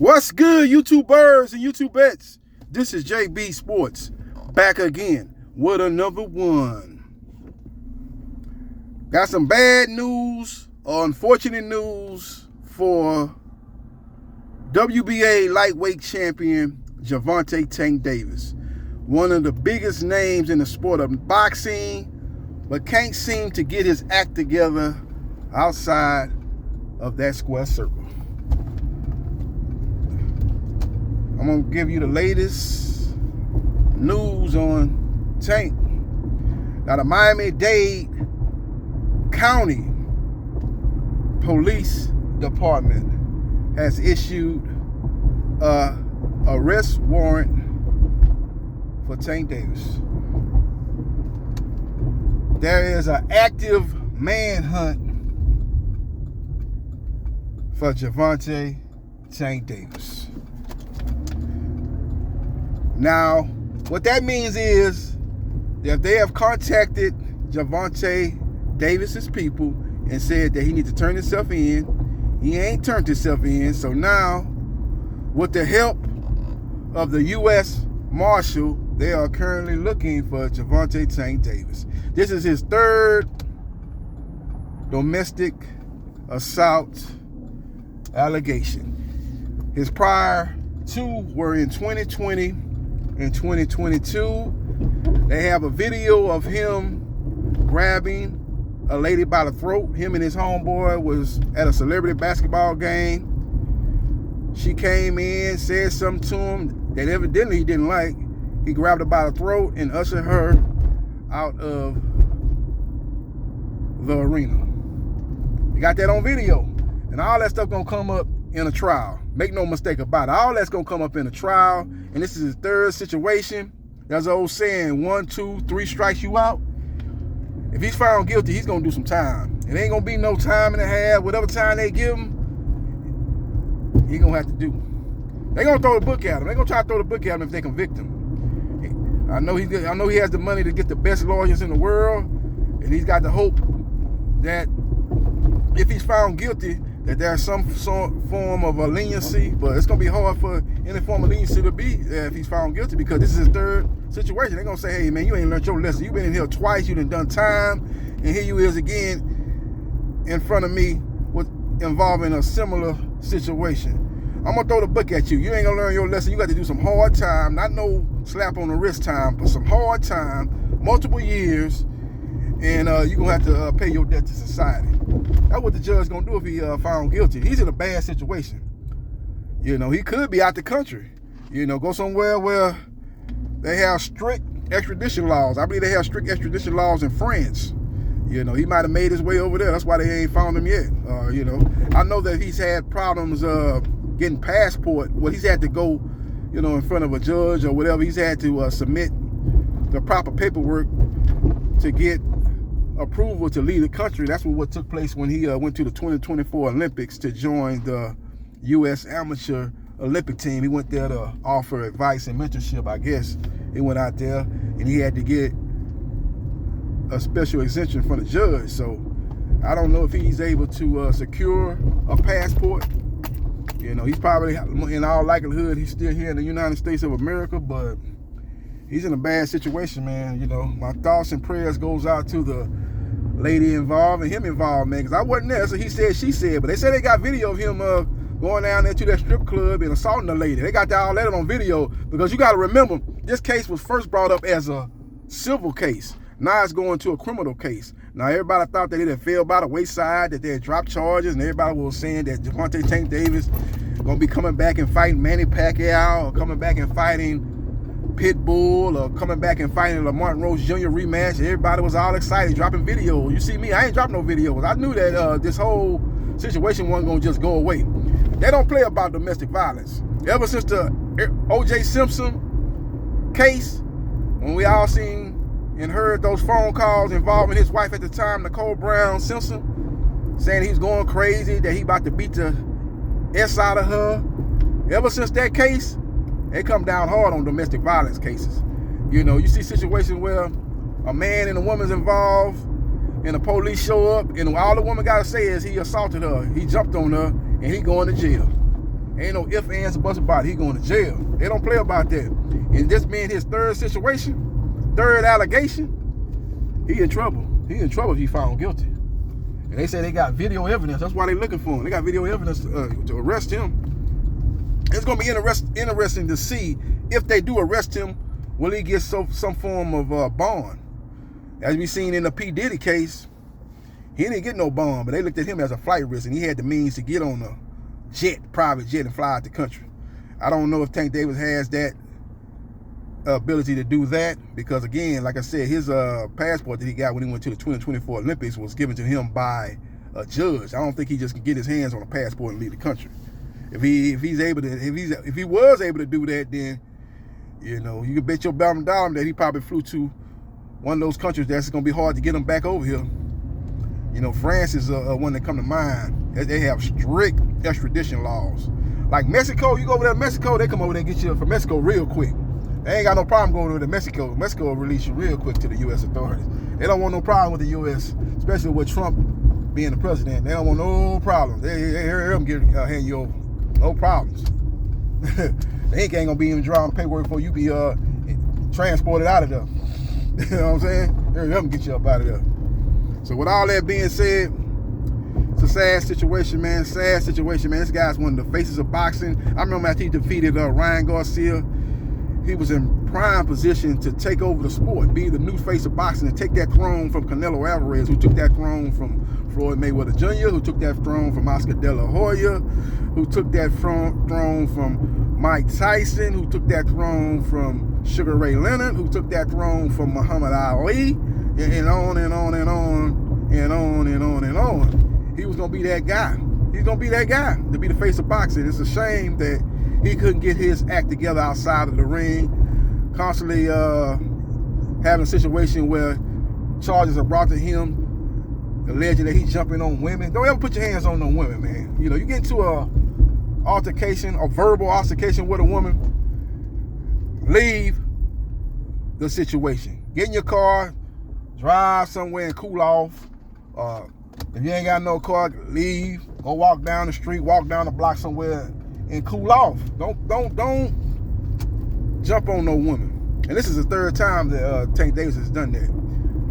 What's good, YouTubers and YouTubettes? This is JB Sports, back again with another one. Got some bad news or unfortunate news for WBA lightweight champion Gervonta Tank Davis. One of the biggest names in the sport of boxing, but can't seem to get his act together outside of that square circle. I'm going to give you the latest news on Tank. Now, the Miami-Dade County Police Department has issued an arrest warrant for Tank Davis. There is an active manhunt for Gervonta Tank Davis. Now, what that means is that they have contacted Gervonta Davis's people and said that he needs to turn himself in. He ain't turned himself in. So now, with the help of the U.S. Marshal, they are currently looking for Gervonta Tank Davis. This is his third domestic assault allegation. His prior two were in 2020 and 2022. They have a video of him grabbing a lady by the throat. Him and his homeboy was at a celebrity basketball game. She came in, said something to him that evidently he didn't like. He grabbed her by the throat and ushered her out of the arena. You got that on video. And all that stuff gonna come up in a trial. Make no mistake about it. All that's gonna come up in a trial. And this is his third situation. There's an old saying, 1, 2, 3 strikes you out. If he's found guilty, he's gonna do some time. It ain't gonna be no time and a half. Whatever time they give him, he gonna have to do. They gonna throw the book at him. They gonna try to throw the book at him if they convict him. I know he has the money to get the best lawyers in the world, and he's got the hope that if he's found guilty, that there's some form of a leniency, but it's gonna be hard for any form of leniency to be if he's found guilty, because this is his third situation. They're gonna say, hey man, you ain't learned your lesson. You've been in here twice, you done time, and here you is again in front of me with involving a similar situation. I'm gonna throw the book at you. You ain't gonna learn your lesson. You got to do some hard time, not no slap on the wrist time, but some hard time, multiple years, and you're gonna have to pay your debt to society. That's what the judge gonna do if he found guilty. He's in a bad situation. You know, he could be out the country. You know, go somewhere where they have strict extradition laws. I believe they have strict extradition laws in France. You know, he might have made his way over there. That's why they ain't found him yet. You know, I know that he's had problems getting passport. Well, he's had to go, you know, in front of a judge or whatever. He's had to submit the proper paperwork to get approval to leave the country. That's what took place when he went to the 2024 Olympics to join the U.S. Amateur Olympic team. He went there to offer advice and mentorship, I guess. He went out there and he had to get a special exemption from the judge. So I don't know if he's able to secure a passport. You know, he's probably, in all likelihood, he's still here in the United States of America, but he's in a bad situation, man. You know, my thoughts and prayers goes out to the lady involved and him involved, man, because I wasn't there, so he said, she said. But they said they got video of him going down there to that strip club and assaulting the lady. They got all that on video, because you got to remember, this case was first brought up as a civil case. Now it's going to a criminal case. Now, everybody thought that it had fell by the wayside, that they had dropped charges, and everybody was saying that Gervonta Tank Davis going to be coming back and fighting Manny Pacquiao, or coming back and fighting Pitbull, or coming back and fighting Lamar Rose Jr. rematch. Everybody was all excited, dropping videos. You see me, I ain't dropping no videos. I knew that this whole situation wasn't going to just go away. They don't play about domestic violence. Ever since the O.J. Simpson case, when we all seen and heard those phone calls involving his wife at the time, Nicole Brown Simpson, saying he's going crazy, that he about to beat the S out of her. Ever since that case, they come down hard on domestic violence cases. You know, you see situations where a man and a woman's involved, and the police show up, and all the woman got to say is he assaulted her, he jumped on her, and he going to jail. Ain't no ifs, ands, or buts about it. He going to jail. They don't play about that. And this being his third situation, third allegation, he in trouble. He in trouble if he found guilty. And they say they got video evidence. That's why they looking for him. They got video evidence to arrest him. It's going to be interesting to see if they do arrest him, will he get some form of bond? As we seen in the P. Diddy case, he didn't get no bond, but they looked at him as a flight risk, and he had the means to get on a private jet, and fly out the country. I don't know if Tank Davis has that ability to do that, because again, like I said, his passport that he got when he went to the 2024 Olympics was given to him by a judge. I don't think he just can get his hands on a passport and leave the country. If he was able to do that, then you can bet your bottom dollar that he probably flew to one of those countries that's going to be hard to get him back over here. France is one that come to mind. They have strict extradition laws. Like Mexico, you go over there to Mexico, they come over there and get you from Mexico real quick. They ain't got no problem going over to Mexico. Mexico will release you real quick to the U.S. authorities. They don't want no problem with the U.S., especially with Trump being the president. They don't want no problem. They hear him hand you over. No problems. They ain't gonna be even drawing paperwork before you be transported out of there. You know what I'm saying? Hear him get you up out of there. So with all that being said, it's a sad situation, man. Sad situation, man. This guy's one of the faces of boxing. I remember after he defeated Ryan Garcia, he was in prime position to take over the sport, be the new face of boxing, and take that throne from Canelo Alvarez, who took that throne from Floyd Mayweather Jr., who took that throne from Oscar De La Hoya, who took that throne from Mike Tyson, who took that throne from Sugar Ray Leonard, who took that throne from Muhammad Ali, and on and on and on and on and on and on. He was going to be that guy. He's going to be that guy to be the face of boxing. It's a shame that he couldn't get his act together outside of the ring, constantly having a situation where charges are brought to him, alleging that he's jumping on women. Don't ever put your hands on no women, man. You get into a verbal altercation with a woman, leave the situation. Get in your car, drive somewhere and cool off. If you ain't got no car, leave. Go walk down the street, walk down the block somewhere and cool off. Don't jump on no woman. And this is the third time that Tank Davis has done that.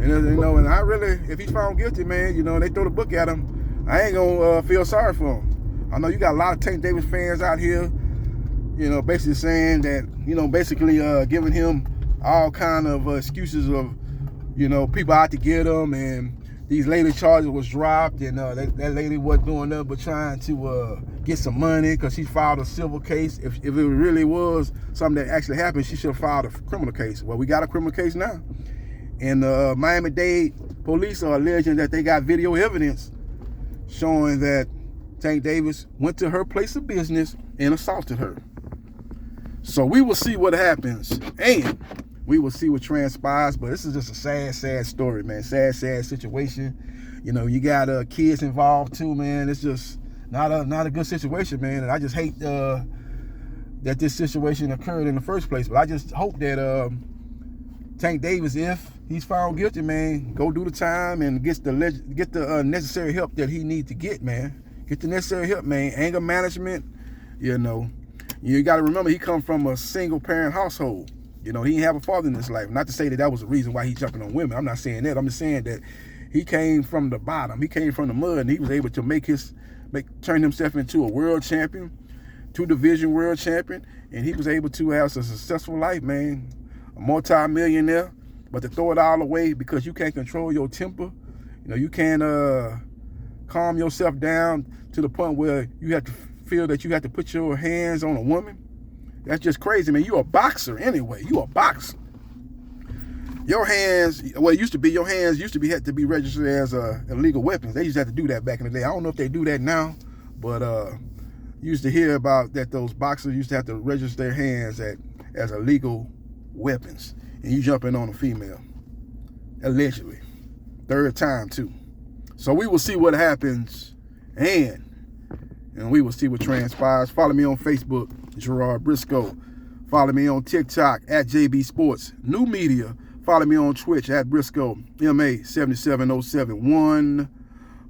And I really, if he's found guilty, man, they throw the book at him, I ain't gonna feel sorry for him. I know you got a lot of Tank Davis fans out here, basically saying that, basically giving him all kind of excuses of, people out to get him, and these lady charges was dropped, and that lady wasn't doing nothing but trying to get some money because she filed a civil case. If it really was something that actually happened, she should have filed a criminal case. Well, we got a criminal case now. And Miami-Dade police are alleging that they got video evidence showing that Tank Davis went to her place of business and assaulted her. So we will see what happens, and we will see what transpires. But this is just a sad, sad story, man. Sad, sad situation. You got kids involved too, man. It's just not a good situation, man. And I just hate that this situation occurred in the first place. But I just hope that Tank Davis, if he's found guilty, man, go do the time and get the necessary help that he needs to get, man. Get the necessary help, man. Anger management, you got to remember he come from a single parent household. He didn't have a father in his life. Not to say that was the reason why he's jumping on women. I'm not saying that. I'm just saying that he came from the bottom. He came from the mud, and he was able to turn himself into a world champion, 2-division world champion, and he was able to have a successful life, man. A multi-millionaire, but to throw it all away because you can't control your temper, you can't calm yourself down to the point where you have to feel that you have to put your hands on a woman. That's just crazy, man. You a boxer anyway. You a boxer. Your hands, well, it used to be, your hands had to be registered as illegal weapons. They used to have to do that back in the day. I don't know if they do that now, but you used to hear about that those boxers used to have to register their hands as illegal weapons. And you jumping on a female. Allegedly. Third time, too. So we will see what happens, and we will see what transpires. Follow me on Facebook, Gerard Briscoe. Follow me on TikTok at JB Sports New Media. Follow me on Twitch at Briscoe MA77071.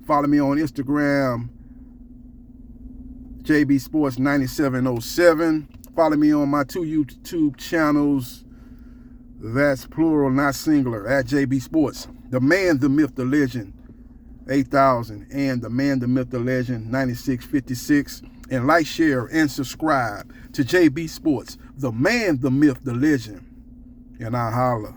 Follow me on Instagram, JB Sports 9707. Follow me on my 2 YouTube channels. That's plural, not singular, at JB Sports. The Man, the Myth, the Legend 8000, and the Man, the Myth, the Legend 9656. And like, share, and subscribe to JB Sports, the Man, the Myth, the Legend. And I holla.